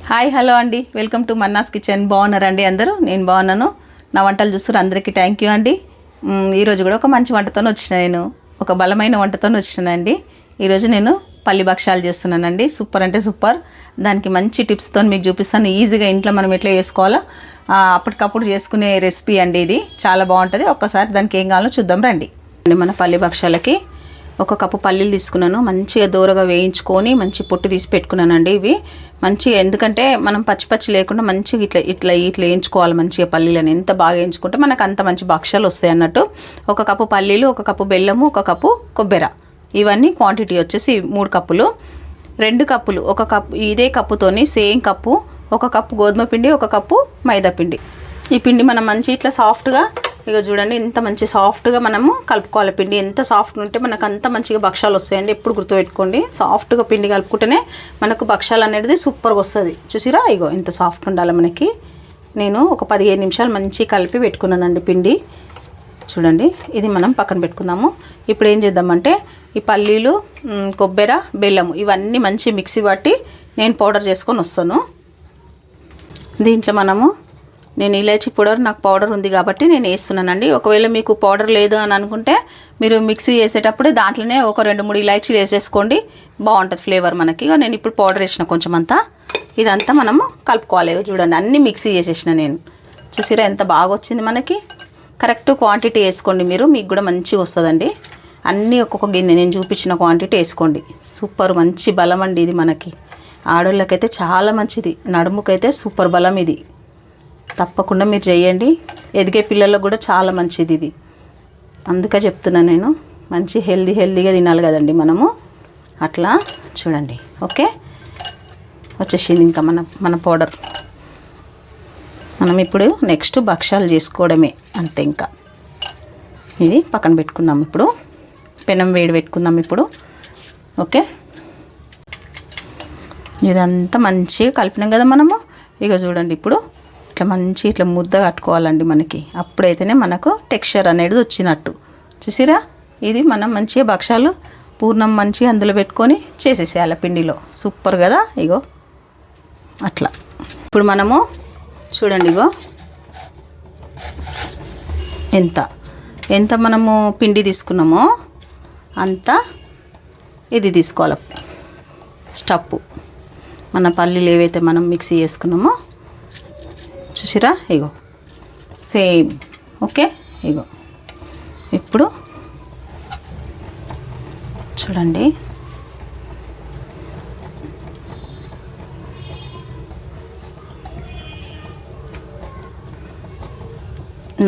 Hi hello అండి, welcome to Manna's kitchen. బాగున్నారండి అందరూ? నేను బాగున్నాను. నా వంటలు చూస్తున్నారు అందరికీ థ్యాంక్ యూ అండి. ఈరోజు కూడా ఒక మంచి వంటతో వచ్చిన, నేను ఒక బలమైన వంటతో వచ్చినానండి. ఈరోజు నేను పల్లి భక్షాలు చేస్తున్నానండి. సూపర్ అంటే సూపర్. దానికి మంచి టిప్స్తో మీకు చూపిస్తాను. ఈజీగా ఇంట్లో మనం ఎట్లా చేసుకోవాలో అప్పటికప్పుడు చేసుకునే రెసిపీ అండి. ఇది చాలా బాగుంటుంది. ఒక్కసారి దానికి ఏం కావాలో చూద్దాం రండి. మన పల్లి భక్షాలకి ఒక కప్పు పల్లీలు తీసుకున్నాను. మంచిగా దూరగా వేయించుకొని మంచి పొట్టు తీసి పెట్టుకున్నానండి. ఇవి మంచిగా, ఎందుకంటే మనం పచ్చి లేకుండా మంచిగా ఇట్లా వేయించుకోవాలి మంచిగా. పల్లీలను ఎంత బాగా వేయించుకుంటే మనకు అంత మంచి భక్షాలు వస్తాయి అన్నట్టు. ఒక కప్పు పల్లీలు, ఒక కప్పు బెల్లము, ఒక కప్పు కొబ్బరి, ఇవన్నీ క్వాంటిటీ వచ్చేసి 3 కప్పులు. 2 కప్పులు ఒక కప్పు, ఇదే కప్పుతోని సేమ్ కప్పు, ఒక కప్పు గోధుమ పిండి, ఒక కప్పు మైదా పిండి. ఈ పిండి మనం మంచి ఇట్లా సాఫ్ట్గా, ఇక చూడండి ఇంత మంచి సాఫ్ట్గా మనము కలుపుకోవాలి. పిండి ఎంత సాఫ్ట్గా ఉంటే మనకు అంత మంచిగా భక్షాలు వస్తాయండి. ఎప్పుడు గుర్తుపెట్టుకోండి, సాఫ్ట్గా పిండి కలుపుకుంటేనే మనకు భక్షాలు అనేది సూపర్గా వస్తుంది. చూసిరా, ఇగో ఇంత సాఫ్ట్ ఉండాలి మనకి. నేను ఒక 15 నిమిషాలు మంచిగా కలిపి పెట్టుకున్నానండి పిండి. చూడండి, ఇది మనం పక్కన పెట్టుకుందాము. ఇప్పుడు ఏం చేద్దామంటే ఈ పల్లీలు, కొబ్బరి, బెల్లము ఇవన్నీ మంచి మిక్సీ పట్టి నేను పౌడర్ చేసుకొని వస్తాను. దీంట్లో నేను ఇలాచీ పౌడర్, నాకు పౌడర్ ఉంది కాబట్టి నేను వేస్తున్నానండి. ఒకవేళ మీకు పౌడర్ లేదు అని అనుకుంటే మీరు మిక్సీ వేసేటప్పుడే దాంట్లోనే ఒక 2-3 ఇలాచీలు వేసేసుకోండి, బాగుంటుంది ఫ్లేవర్ మనకి. నేను ఇప్పుడు పౌడర్ వేసిన కొంచెం అంతా, ఇదంతా మనము కలుపుకోవాలి. చూడండి అన్నీ మిక్సీ చేసేసిన నేను. చూసిరా ఎంత బాగా వచ్చింది మనకి. కరెక్ట్ క్వాంటిటీ వేసుకోండి మీరు, మీకు కూడా మంచిగా వస్తుందండి. అన్నీ ఒక్కొక్క గిన్నె నేను చూపించిన క్వాంటిటీ వేసుకోండి. సూపర్ మంచి బలం అండి ఇది మనకి. ఆడోళ్ళకైతే చాలా మంచిది, నడుముకైతే సూపర్ బలం ఇది. తప్పకుండా మీరు చేయండి. ఎదిగే పిల్లలకు కూడా చాలా మంచిది ఇది. అందుకే చెప్తున్నాను నేను, మంచి హెల్దీగా తినాలి కదండి మనము. అట్లా చూడండి. ఓకే, వచ్చేసింది ఇంకా మన పౌడర్. మనం ఇప్పుడు నెక్స్ట్ భక్షాలు చేసుకోవడమే అంతే. ఇంకా ఇది పక్కన పెట్టుకుందాం. ఇప్పుడు పెనం వేడి పెట్టుకుందాం ఇప్పుడు. ఓకే, ఇదంతా మంచిగా కలిపినాం కదా మనము. ఇక చూడండి, ఇప్పుడు ఇట్లా ముద్ద కట్టుకోవాలండి మనకి. అప్పుడైతేనే మనకు టెక్స్చర్ అనేది వచ్చినట్టు. చూసిరా, ఇది మనం మంచిగా భక్షాలు పూర్ణం మంచిగా అందులో పెట్టుకొని చేసేసేయాలి పిండిలో. సూపర్ కదా. ఇగో అట్లా. ఇప్పుడు మనము చూడండి, ఇగో ఎంత మనము పిండి తీసుకున్నామో అంత ఇది తీసుకోవాలి. స్టప్పు మన పల్లీలు ఏవైతే మనం మిక్సీ చేసుకున్నామో చూసిరా, ఇగో సేమ్. ఓకే, ఇగో ఇప్పుడు చూడండి,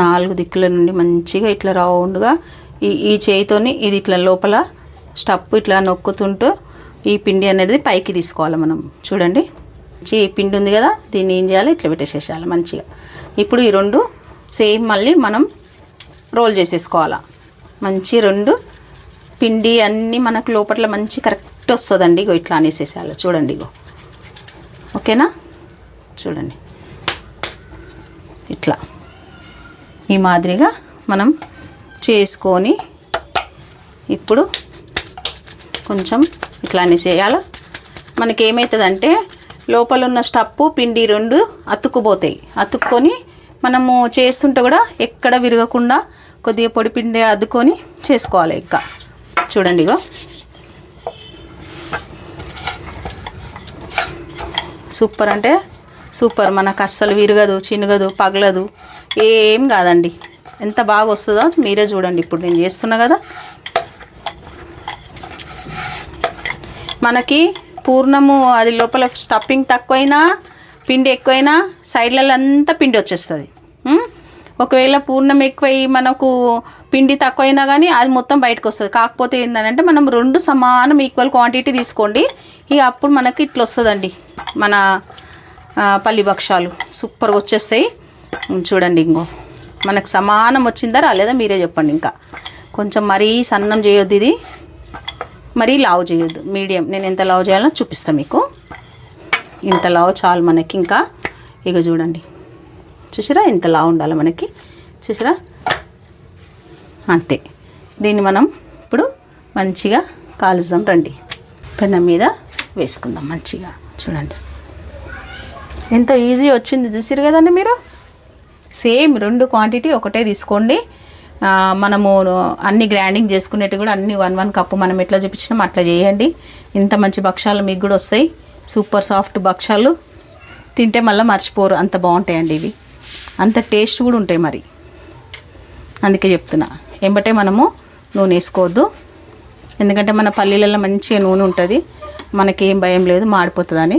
నాలుగు దిక్కుల నుండి మంచిగా ఇట్లా రౌండ్గా ఈ చేయితోని ఇది ఇట్లా లోపల స్టప్ ఇట్లా నొక్కుతుంటూ ఈ పిండి అనేది పైకి తీసుకోవాలి మనం. చూడండి, ఈ పిండి ఉంది కదా, దీన్ని ఏం చేయాలి, ఇట్లా పెట్టేసేసేయాలి మంచిగా. ఇప్పుడు ఈ 2 సేమ్ మళ్ళీ మనం రోల్ చేసేసుకోవాలా. మంచి 2 పిండి అన్నీ మనకు లోపల మంచి కరెక్ట్ వస్తుందండి. ఇగో ఇట్లా అనేసేసేయాలి. చూడండి, ఇగో ఓకేనా. చూడండి ఇట్లా ఈ మాదిరిగా మనం చేసుకొని ఇప్పుడు కొంచెం ఇట్లా అనేసేయాలి. మనకి ఏమవుతుందంటే లోపల ఉన్న స్టప్పు పిండి 2 అతుక్కుపోతాయి. అతుక్కొని మనము చేస్తుంటే కూడా ఎక్కడ విరగకుండా కొద్దిగా పొడి పిండి అద్దుకొని చేసుకోవాలి. ఇంకా చూడండి, ఇగో సూపర్ అంటే సూపర్. మనకు అస్సలు విరగదు, చినుగదు, పగలదు, ఏం కాదండి. ఎంత బాగా వస్తుందో మీరే చూడండి. ఇప్పుడు నేను చేస్తున్నా కదా, మనకి పూర్ణము అది లోపల స్టఫింగ్ తక్కువైనా పిండి ఎక్కువైనా సైడ్లలో అంతా పిండి వచ్చేస్తుంది. ఒకవేళ పూర్ణం ఎక్కువై మనకు పిండి తక్కువైనా కానీ అది మొత్తం బయటకు వస్తుంది. కాకపోతే ఏంటంటే మనం 2 సమానం ఈక్వల్ క్వాంటిటీ తీసుకోండి. ఇక అప్పుడు మనకి ఇట్లా వస్తుందండి మన పల్లి భక్షాలు. సూపర్గా వచ్చేస్తాయి. చూడండి, ఇంకో మనకు సమానం వచ్చిందా రాలేదా మీరే చెప్పండి. ఇంకా కొంచెం మరీ సన్నం చేయొద్దు, ఇది మరీ లావు చేయొద్దు, మీడియం. నేను ఎంత లావు చేయాలో చూపిస్తాను మీకు. ఇంత లావు చాలు మనకి. ఇంకా ఇక చూడండి, చూసిరా ఇంత లావు ఉండాలి మనకి. చూసిరా, అంతే. దీన్ని మనం ఇప్పుడు మంచిగా కాలుద్దాం రండి. పెనం మీద వేసుకుందాం మంచిగా. చూడండి, ఎంత ఈజీ వచ్చింది చూసారు కదండి మీరు. సేమ్ 2 క్వాంటిటీ ఒకటే తీసుకోండి. మనము అన్ని గ్రైండింగ్ చేసుకునేట్టు కూడా అన్ని 1 కప్పు మనం ఎట్లా చూపించినాం అట్లా చేయండి. ఇంత మంచి భక్షాలు మీకు కూడా వస్తాయి. సూపర్ సాఫ్ట్ భక్షాలు తింటే మళ్ళీ మర్చిపోరు, అంత బాగుంటాయండి ఇవి. అంత టేస్ట్ కూడా ఉంటాయి మరి. అందుకే చెప్తున్నా, ఎంబటే మనము నూనె వేసుకోవద్దు. ఎందుకంటే మన పల్లీలలో మంచిగా నూనె ఉంటుంది, మనకేం భయం లేదు మాడిపోతుందని.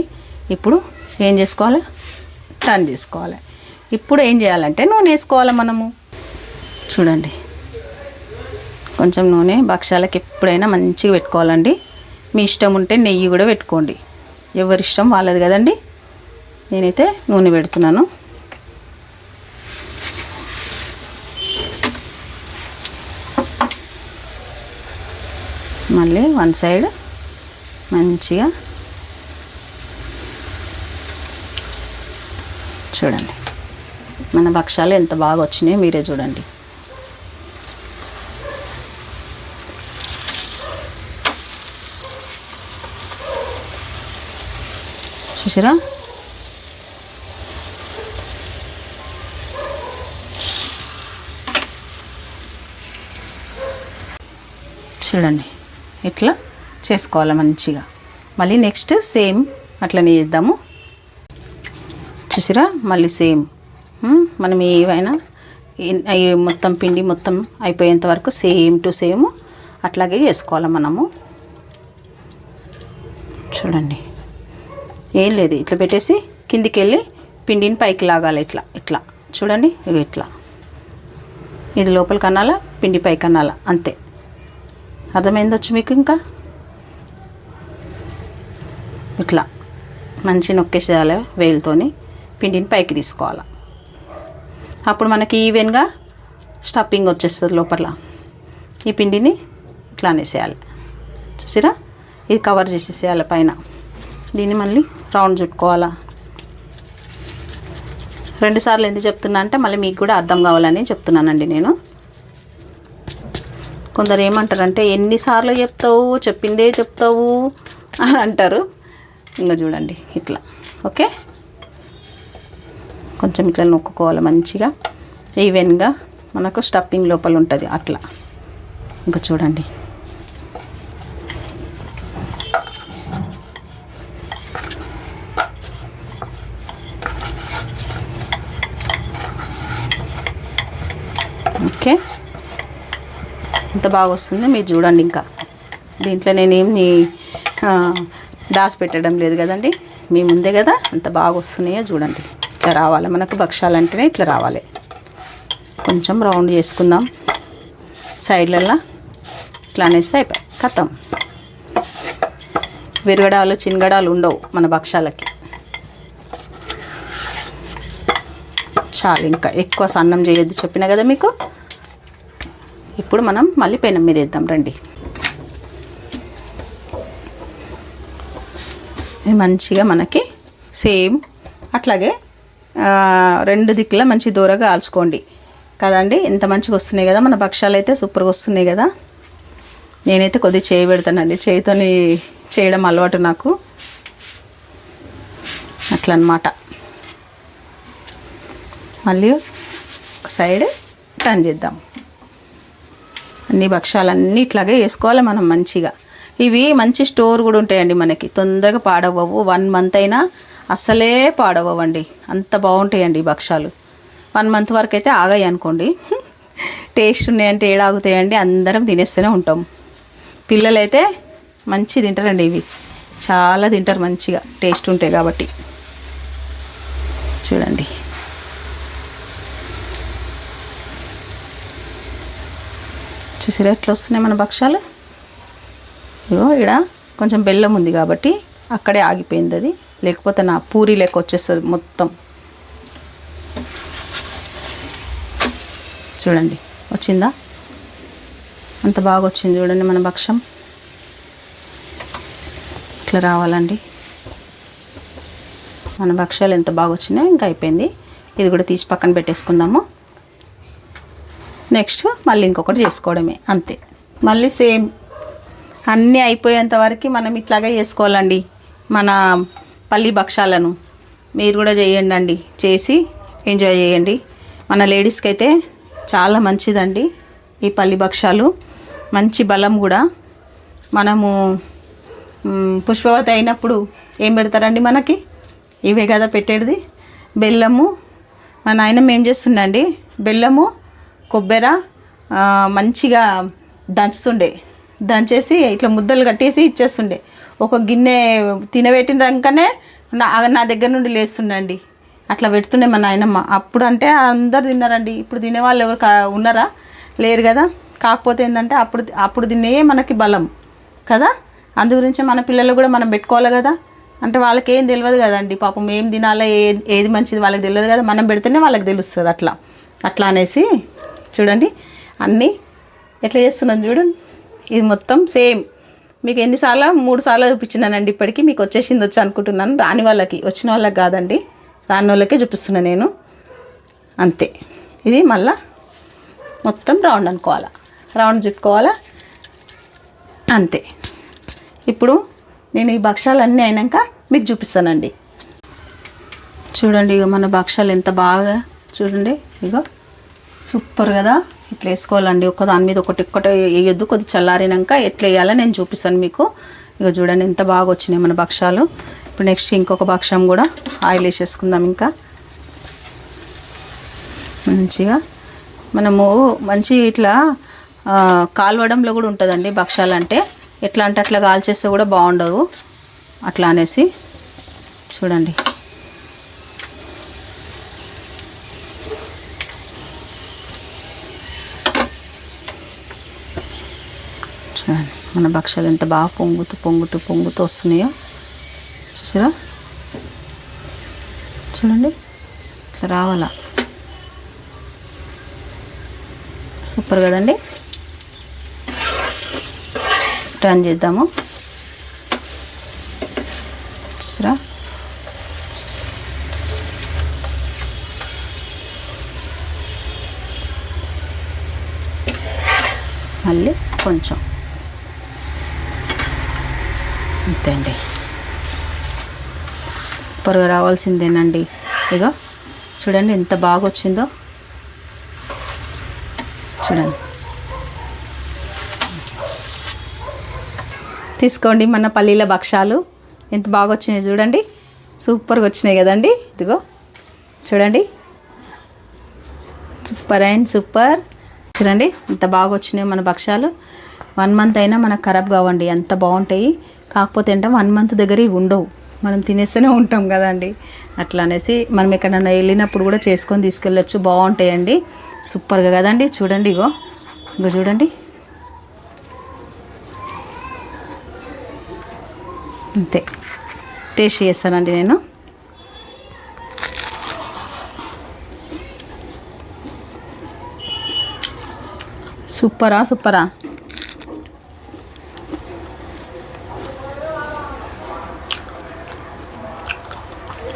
ఇప్పుడు ఏం చేసుకోవాలి, టర్న్ చేసుకోవాలి. ఇప్పుడు ఏం చేయాలంటే నూనె వేసుకోవాలి మనము. చూడండి, కొంచెం నూనె భక్షాలకి ఎప్పుడైనా మంచిగా పెట్టుకోవాలండి. మీ ఇష్టం ఉంటే నెయ్యి కూడా పెట్టుకోండి, ఎవరి ఇష్టం వాళ్ళది కదండి. నేనైతే నూనె పెడుతున్నాను. మళ్ళీ 1 సైడ్ మంచిగా చూడండి, మన భక్షాలు ఎంత బాగా వచ్చినాయో మీరే చూడండి. చూసారా, చూడండి ఇట్లా చేసుకోవాలి మంచిగా. మళ్ళీ నెక్స్ట్ సేమ్ అట్లనే చేద్దాము. చూసారా, మళ్ళీ సేమ్ మనం ఏవైనా మొత్తం పిండి మొత్తం అయిపోయేంత వరకు సేమ్ టు సేమ్ అట్లాగే చేసుకోవాలి మనము. చూడండి, ఏం లేదు, ఇట్లా పెట్టేసి కిందికి వెళ్ళి పిండిని పైకి లాగాలి. ఇట్లా ఇట్లా చూడండి, ఇట్లా ఇది లోపలికి అనాలా, పిండి పైకి అనాలా, అంతే. అర్థమైందొచ్చు మీకు. ఇంకా ఇట్లా మంచి నొక్కేసేయాలి వేలుతోని, పిండిని పైకి తీసుకోవాలి. అప్పుడు మనకి ఈవెన్గా స్టఫింగ్ వచ్చేస్తుంది లోపల. ఈ పిండిని ఇట్లా అనేసేయాలి. చూసారా, ఇది కవర్ చేసేసేయాలి పైన. దీన్ని మళ్ళీ రౌండ్ చుట్టుకోవాలా. 2 సార్లు ఎందుకు చెప్తున్నా అంటే మళ్ళీ మీకు కూడా అర్థం కావాలని చెప్తున్నానండి నేను. కొందరు ఏమంటారంటే ఎన్నిసార్లు చెప్తావు, చెప్పిందే చెప్తావు అని అంటారు. ఇంకా చూడండి ఇట్లా, ఓకే. కొంచెం ఇట్లా నొక్కుకోవాలి మంచిగా, ఈవెన్గా మనకు స్టఫింగ్ లోపల ఉంటుంది అట్లా. ఇంకా చూడండి, ఓకే. ఎంత బాగా వస్తుంది మీరు చూడండి. ఇంకా దీంట్లో నేనేమి దాచిపెట్టడం లేదు కదండి, మీ ముందే కదా అంత బాగా వస్తున్నాయో చూడండి. ఇట్లా రావాలి మనకు భక్షాలంటేనే ఇట్లా రావాలి. కొంచెం రౌండ్ చేసుకుందాం సైడ్లలో. ఇట్లా అనేస్తే అయిపోయి కథం. విరగడాలు చిన్నగడాలు ఉండవు మన భక్షాలకి. చాలు, ఇంకా ఎక్కువ సన్నం చేయొద్దు చెప్పినా కదా మీకు. ఇప్పుడు మనం మళ్ళీ పెనం మీద వేద్దాం రండి. ఇది మంచిగా మనకి సేమ్ అట్లాగే 2 దిక్కులా మంచి దూరగా కాల్చుకోండి కదండి. ఎంత మంచిగా వస్తున్నాయి కదా మన భక్షాలు, అయితే సూపర్గా వస్తున్నాయి కదా. నేనైతే కొద్దిగా చేయి పెడతానండి, చేయితోని చేయడం అలవాటు నాకు, అట్లా అన్నమాట. మళ్ళీ ఒక సైడ్ టర్న్ చేద్దాం. అన్ని భక్షాలన్నీ ఇట్లాగే వేసుకోవాలి మనం మంచిగా. ఇవి మంచి స్టోర్ కూడా ఉంటాయండి మనకి, తొందరగా పాడవవు. 1 మంత్ అయినా అస్సలే పాడవండి, అంత బాగుంటాయండి ఈ భక్షాలు. 1 మంత్ వరకు అయితే ఆగాయి అనుకోండి. టేస్ట్ ఉన్నాయంటే ఏడాగుతాయండి, అందరం తినేస్తూనే ఉంటాం. పిల్లలైతే మంచి తింటారండి, ఇవి చాలా తింటారు మంచిగా, టేస్ట్ ఉంటాయి కాబట్టి. చూడండి, చూసిరా ఎట్లా వస్తున్నాయి మన భక్షాలు. ఇగో ఇక్కడ కొంచెం బెల్లం ఉంది కాబట్టి అక్కడే ఆగిపోయింది అది, లేకపోతే నా పూరి లెక్క వచ్చేస్తుంది మొత్తం. చూడండి వచ్చిందా, అంత బాగా వచ్చింది చూడండి మన భక్షం. ఇట్లా రావాలండి మన భక్షాలు, ఎంత బాగా వచ్చినాయో. ఇంకా అయిపోయింది, ఇది కూడా తీసి పక్కన పెట్టేసుకుందాము. నెక్స్ట్ మళ్ళీ ఇంకొకటి చేసుకోవడమే అంతే. మళ్ళీ సేమ్ అన్నీ అయిపోయేంత వరకు మనం ఇట్లాగే చేసుకోవాలండి మన పల్లి భక్షాలను. మీరు కూడా చేయండి, చేసి ఎంజాయ్ చేయండి. మన లేడీస్కి అయితే చాలా మంచిదండి ఈ పల్లి భక్షాలు, మంచి బలం కూడా. మనము పుష్పవతి అయినప్పుడు ఏం పెడతారండి మనకి? ఇవే కదా పెట్టేది. బెల్లము, మా నాయనమ్మ ఏం చేస్తుండండి, బెల్లము కొబ్బెర మంచిగా దంచేసి ఇట్లా ముద్దలు కట్టేసి ఇచ్చేస్తుండే. ఒక గిన్నె తినబెట్టినాకనే నా దగ్గర నుండి లేస్తుండండి. అట్లా పెడుతుండే మా నాయనమ్మ. అప్పుడు అంటే అందరు తిన్నారండి. ఇప్పుడు తినేవాళ్ళు ఎవరు ఉన్నారా? లేరు కదా. కాకపోతే ఏంటంటే అప్పుడు తినే మనకి బలం కదా. అందు గురించి మన పిల్లలు కూడా మనం పెట్టుకోవాలి కదా. అంటే వాళ్ళకి ఏం తెలియదు కదండి పాపం, ఏం తినాలో ఏది మంచిది వాళ్ళకి తెలియదు కదా. మనం పెడితేనే వాళ్ళకి తెలుస్తుంది. అట్లా అనేసి చూడండి అన్నీ ఎట్లా చేస్తున్నాను చూడండి. ఇది మొత్తం సేమ్ మీకు 3 సార్లు చూపించినానండి. ఇప్పటికీ మీకు వచ్చేసింది అనుకుంటున్నాను. రాని వాళ్ళకి, వచ్చిన వాళ్ళకి కాదండి, రాని వాళ్ళకే చూపిస్తున్నాను నేను. అంతే. ఇది మళ్ళా మొత్తం రౌండ్ అనుకోవాలా, రౌండ్ చుట్టుకోవాలా, అంతే. ఇప్పుడు నేను ఈ భక్షాలన్నీ అయినాక మీకు చూపిస్తానండి. చూడండి ఇక మన భక్షాలు ఎంత బాగా చూడండి. ఇక సూపర్ కదా. ఇట్లా వేసుకోవాలండి. దాని మీద ఒకటి వేయొద్దు. కొద్ది చల్లారినాక ఎట్లా వేయాలో నేను చూపిస్తాను మీకు. ఇక చూడండి ఎంత బాగా వచ్చినాయి మన భక్షాలు. ఇప్పుడు నెక్స్ట్ ఇంకొక భక్షం కూడా ఆయిల్ వేసేసుకుందాం. ఇంకా మంచిగా మనము ఇట్లా కాల్వడంలో కూడా ఉంటుందండి భక్షాలు అంటే. ఎట్లా అంటే అట్లా కాల్చేస్తే కూడా బాగుండవు. అట్లా అనేసి చూడండి. చూడండి మన భక్షాలు ఎంత బాగా పొంగుతూ వస్తున్నాయో చూసారా. చూడండి ఇట్లా రావాలా. సూపర్ కదండి. టర్న్ చేద్దాము. చూసారా మళ్ళీ కొంచెం అంతే అండి. సూపర్గా రావాల్సిందేనండి. ఇక చూడండి ఎంత బాగా వచ్చిందో చూడండి. తీసుకోండి మన పల్లీల భక్షాలు ఎంత బాగా వచ్చినాయి చూడండి. సూపర్గా వచ్చినాయి కదండి. ఇదిగో చూడండి, సూపర్ అండ్ సూపర్. చూడండి ఎంత బాగా వచ్చినాయి మన భక్షాలు. 1 మంత్ అయినా మనకు ఖరాబ్ కావండి, అంత బాగుంటాయి. కాకపోతే అంటే 1 మంత్ దగ్గర ఇవి ఉండవు, మనం తినేస్తూనే ఉంటాం కదండి. అట్లా అనేసి మనం ఎక్కడైనా వెళ్ళినప్పుడు కూడా చేసుకొని తీసుకెళ్ళచ్చు, బాగుంటాయండి. సూపర్గా కదండి. చూడండి ఇగో చూడండి అంతే. టేస్ట్ చేస్తానండి నేను. సూపరా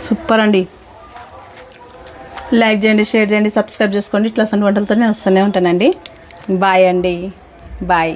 సూపర్ అండి. లైక్ చేయండి, షేర్ చేయండి, సబ్స్క్రైబ్ చేసుకోండి. ఇట్లా వంటలతో నేను వస్తూనే ఉంటానండి. బాయ్ అండి, బాయ్.